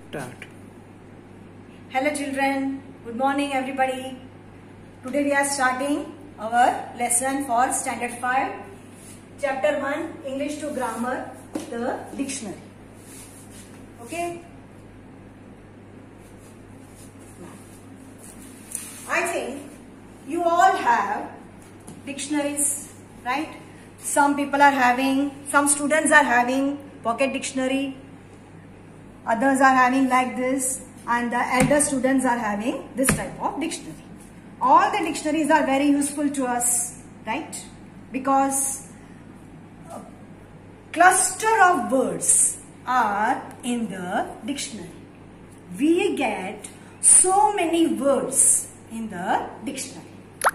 Start. Hello children, good morning everybody. Today we are starting our lesson for Standard 5, Chapter 1, English to Grammar, the Dictionary. Okay? I think you all have dictionaries, right? Some people are having, some students are having pocket dictionary, others are having like this, and the elder students are having this type of dictionary. All the dictionaries are very useful to us, right? Because a cluster of words are in the dictionary. We get so many words in the dictionary,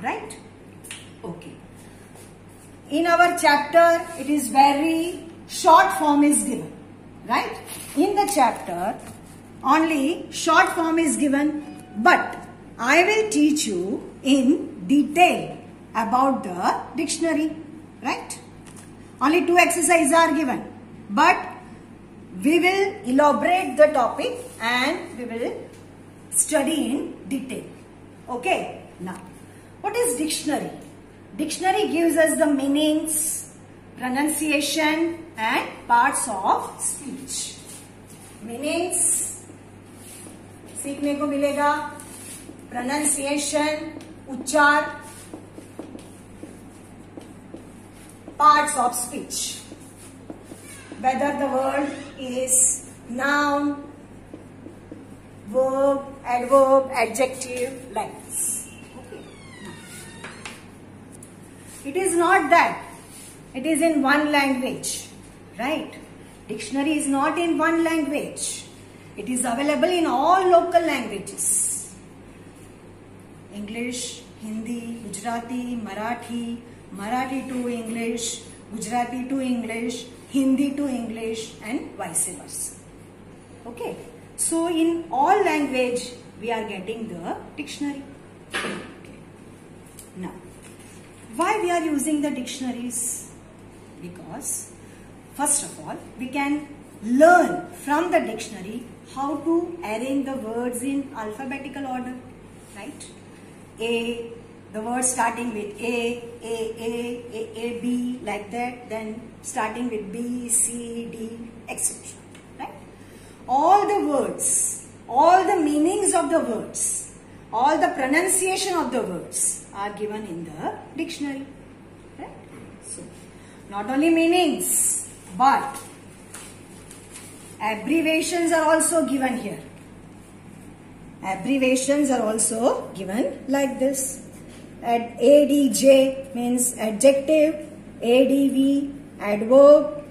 right? Okay. In our chapter, it is very short form is given, right? In the chapter, only short form is given, but I will teach you in detail about the dictionary, right? Only 2 exercises are given, but we will elaborate the topic and we will study in detail. Okay, now, what is dictionary? Dictionary gives us the meanings, pronunciation and parts of speech. Meanings सीखने को मिलेगा, pronunciation, उच्चार, parts of speech. Whether the word is noun, verb, adverb, adjective, like this. Okay. It is not that it is in one language, right? Dictionary is not in one language. It is available in all local languages. English, Hindi, Gujarati, Marathi, Marathi to English, Gujarati to English, Hindi to English and vice versa. Okay. So in all language we are getting the dictionary. Okay. Now, why we are using the dictionaries? Because first of all, we can learn from the dictionary how to arrange the words in alphabetical order, right? A, the word starting with A, B, like that, then starting with B, C, D, etc. Right? All the words, all the meanings of the words, all the pronunciation of the words are given in the dictionary. Right? So, not only meanings, but abbreviations are also given here. Abbreviations are also given like this. ADJ means adjective, ADV adverb,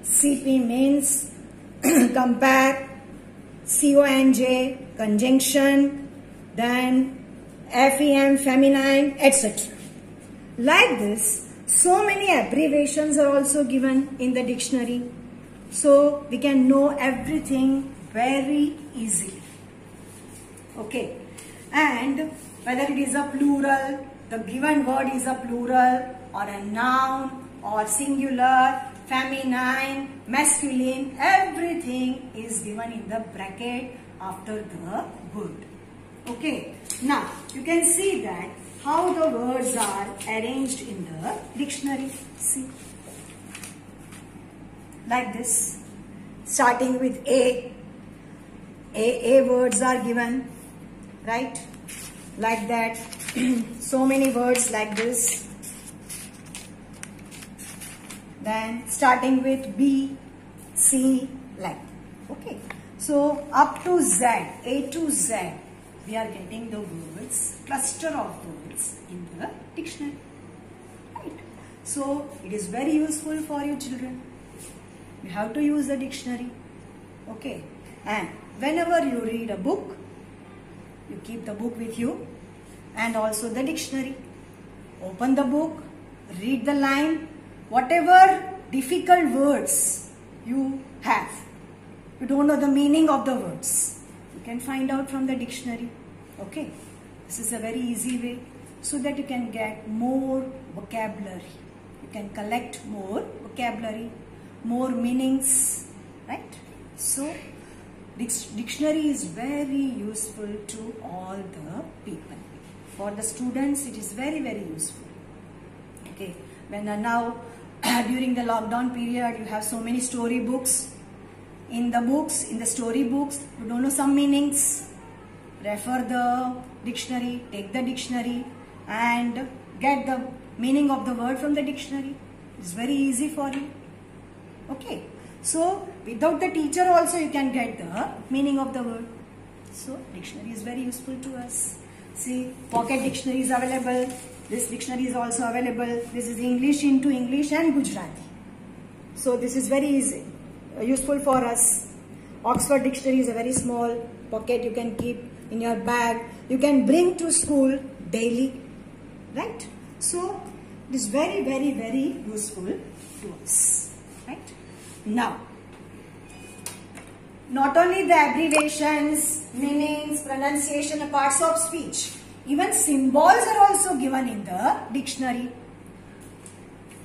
CP means compare, CONJ conjunction, then FEM feminine, etc. Like this, so many abbreviations are also given in the dictionary. So we can know everything very easily. Okay. And whether it is a plural, the given word is a plural or a noun or singular, feminine, masculine, everything is given in the bracket after the word. Okay. Now you can see that how the words are arranged in the dictionary. See. Like this, starting with A words are given, right? Like that, so many words like this. Then starting with B, C, like that. Okay. So up to Z, A to Z, we are getting the words, cluster of words in the dictionary, right? So it is very useful for you children. You have to use the dictionary, okay? And whenever you read a book, you keep the book with you and also the dictionary. Open the book, read the line, whatever difficult words you have, you don't know the meaning of the words, you can find out from the dictionary, okay? This is a very easy way so that you can get more vocabulary. You can collect more vocabulary, more meanings, right? So Dictionary is very useful to all the people. For the students, it is very, very useful. Okay, when now during the lockdown period, you have so many story books. In the story books, you don't know some meanings. Refer the dictionary, take the dictionary and get the meaning of the word from the dictionary. It's very easy for you. Okay, so without the teacher also you can get the meaning of the word. So dictionary is very useful to us. See, pocket dictionary is available. This dictionary is also available. This is English into English and Gujarati. So this is very easy, useful for us. Oxford dictionary is a very small pocket you can keep in your bag. You can bring to school daily, right? So it is very, very, very useful to us, right? Now, not only the abbreviations, meanings, pronunciation, and parts of speech, even symbols are also given in the dictionary.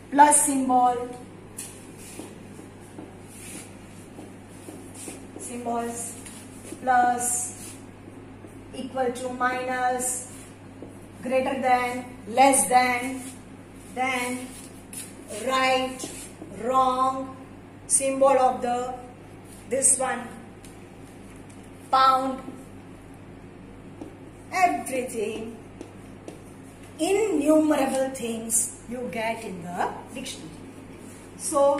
Plus symbol, symbols, plus, equal to, minus, greater than, less than, right, wrong, symbol of the, this one, pound, everything, innumerable things you get in the dictionary. So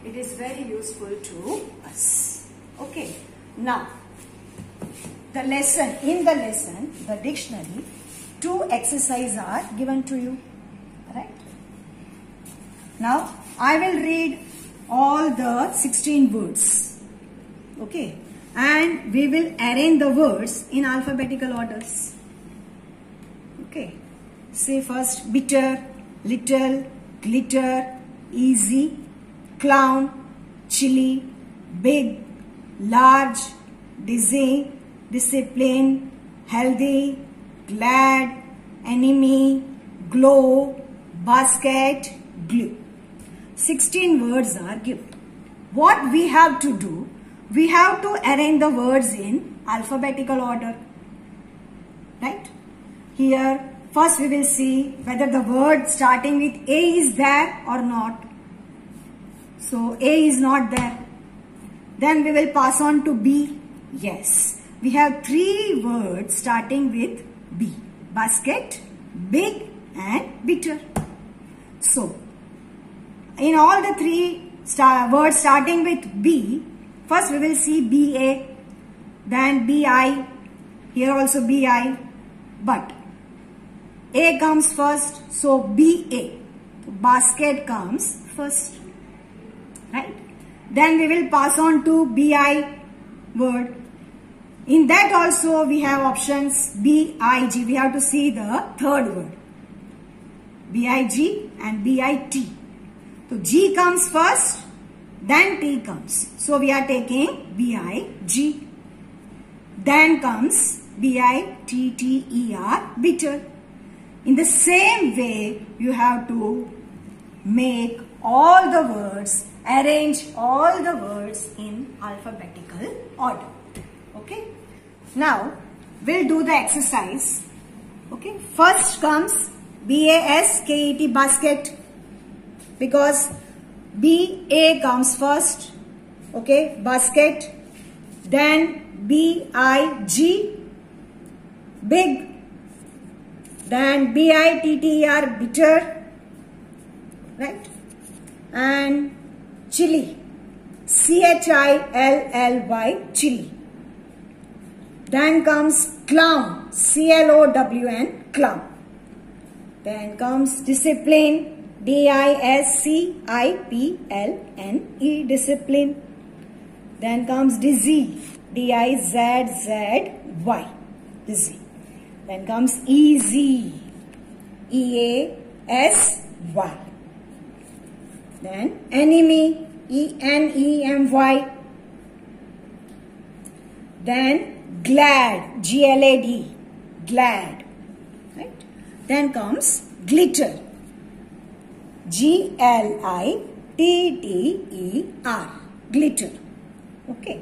it is very useful to us. Okay, now the lesson, in the lesson, the dictionary, 2 exercises are given to you, right? Now I will read all the 16 words, okay, and we will arrange the words in alphabetical orders. Okay, say first bitter, little, glitter, easy, clown, chilly, big, large, dizzy, discipline, healthy, glad, enemy, glow, basket, glue. 16 words are given. What we have to do, we have to arrange the words in alphabetical order, right? Here, first we will see whether the word starting with A is there or not. So A is not there. Then we will pass on to B. Yes, we have 3 words starting with B. Basket, big and bitter. So, in all the 3 words starting with B, first we will see BA, then BI, here also BI, but A comes first, so BA, basket comes first, right? Then we will pass on to BI word. In that also we have options BIG, we have to see the third word, BIG and BIT. So G comes first, then T comes. So we are taking BIG. Then comes BITTER, bitter. In the same way, you have to make all the words, arrange all the words in alphabetical order. Okay. Now, we'll do the exercise. Okay. First comes BASKET, basket, because BA comes first. Okay. Basket. Then BIG, big. Then BITTER, bitter, right? And chilly, CHILLY, chilly. Then comes clown, CLOWN, clown. Then comes discipline, DISCIPLNE, discipline. Then comes dizzy, DIZZY, dizzy. Then comes easy, EASY. Then enemy, ENEMY. Then glad, GLAD, glad. Right? Then comes glitter, GLITTER, glitter. Okay.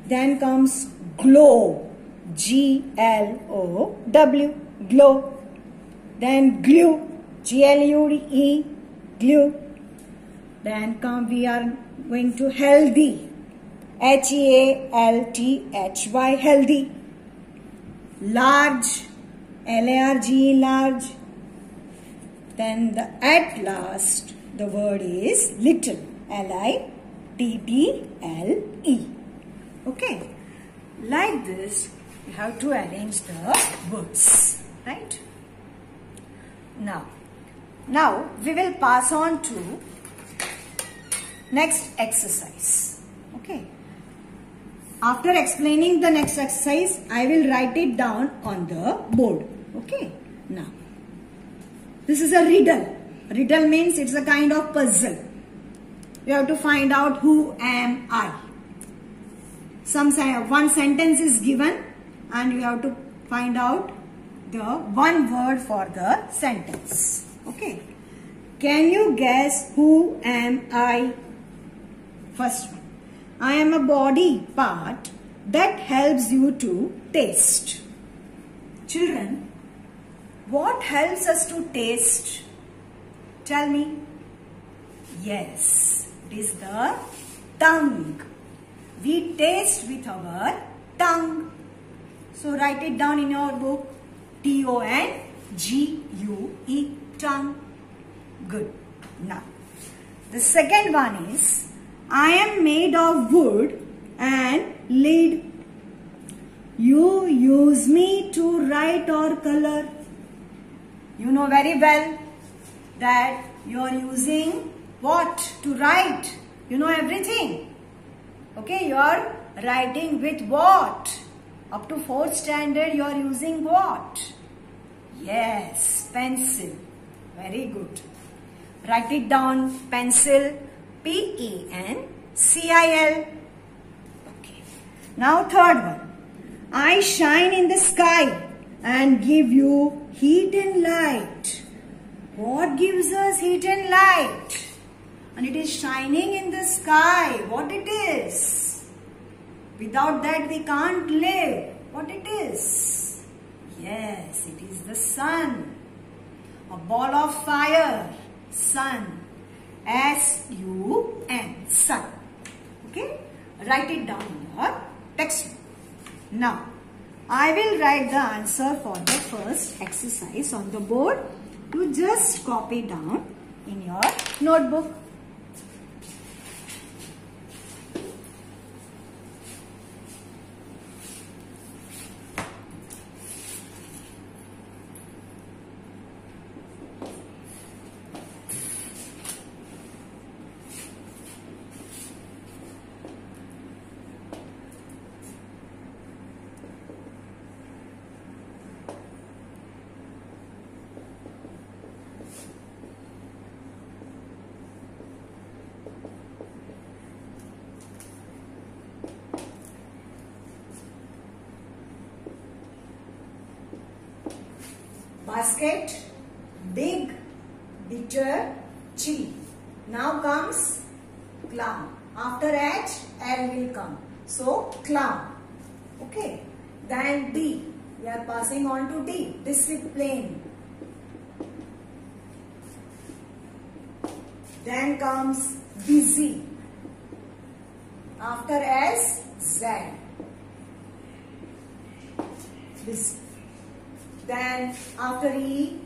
Then comes glow, G-L-O-W, glow. Then glue, G-L-U-E, glue. Then we are going to healthy, H-E-A-L-T-H-Y, healthy. Large, L-A-R-G, large. Then at last the word is little, L-I-T-T-L-E. Okay, like this you have to arrange the words, right? Now we will pass on to next exercise. Okay. After explaining the next exercise, I will write it down on the board. Okay. Now, this is a riddle. Riddle means it's a kind of puzzle. You have to find out who am I. One sentence is given and you have to find out the one word for the sentence. Okay. Can you guess who am I? First one. I am a body part that helps you to taste. Children, what helps us to taste? Tell me. Yes, it is the tongue. We taste with our tongue. So write it down in your book. T-O-N-G-U-E, tongue. Good. Now, the second one is, I am made of wood and lead. You use me to write or color. You know very well that you are using what to write. You know everything. Okay, you are writing with what? Up to 4th standard you are using what? Yes, pencil. Very good. Write it down, pencil. P-E-N-C-I-L. Okay. Now third one. I shine in the sky and give you heat and light. What gives us heat and light? And it is shining in the sky. What it is? Without that we can't live. What it is? Yes, it is the sun. A ball of fire. Sun. S-U-N, sun. Okay? Write it down in your textbook. Now, I will write the answer for the first exercise on the board. You just copy down in your notebook. Basket, big, bitter, chili. Now comes clown. After H, L will come. So, clown. Okay. Then D. We are passing on to D. Discipline. Then comes busy. After S, Z. Busy. Then after E,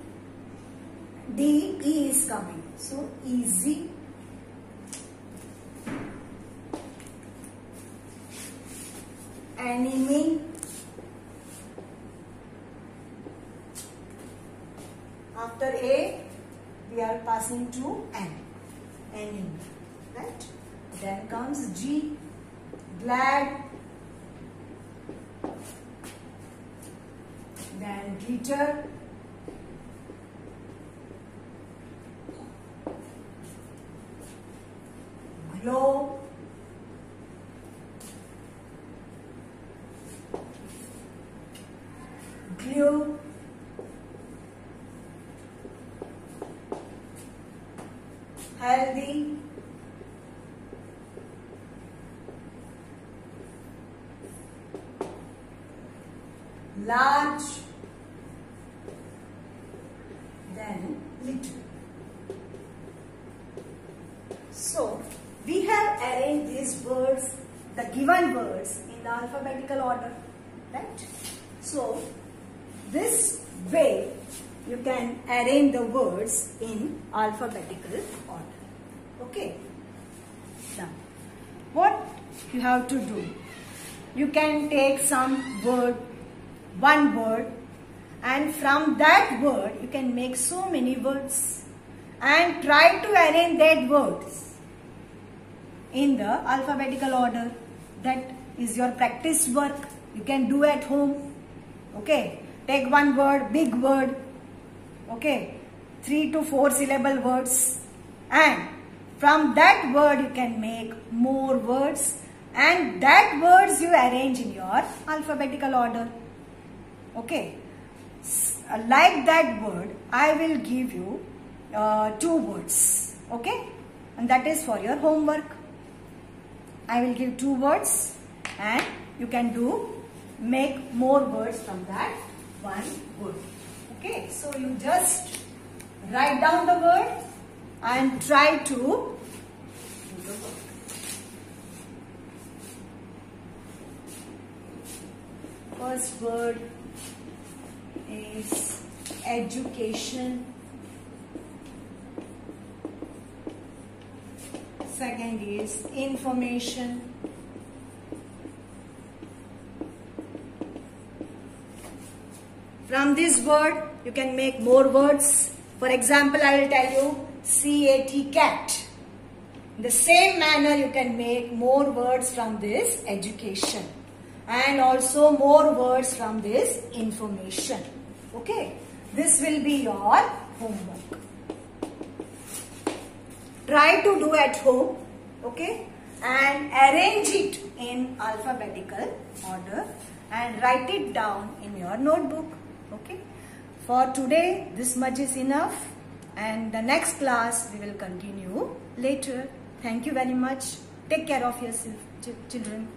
D, E is coming. So, easy. Enemy. After A, we are passing to N. Enemy. Right? Then comes G. Glad. Then glitter. Glow. Glue. Healthy. large, then little. So we have arranged these words, the given words, in the alphabetical order, right? So this way you can arrange the words in alphabetical order. Okay. Now, what you have to do? You can take some word, one word, and from that word you can make so many words and try to arrange that words in the alphabetical order. That is your practice work. You can do at home. Okay. Take one word, big word. Okay. 3 to 4 syllable words, and from that word you can make more words, and that words you arrange in your alphabetical order. Okay. Like that word, I will give you 2 words. Okay. And that is for your homework. I will give 2 words and you can make more words from that one word. Okay. So you just write down the word and try to do the work. First word is education. Second is information. From this word you can make more words. For example, I will tell you CAT, cat. In the same manner you can make more words from this education, and also more words from this information. Okay. This will be your homework. Try to do at home. Okay. And arrange it in alphabetical order and write it down in your notebook. Okay. For today, this much is enough, and the next class we will continue later. Thank you very much. Take care of yourself, children.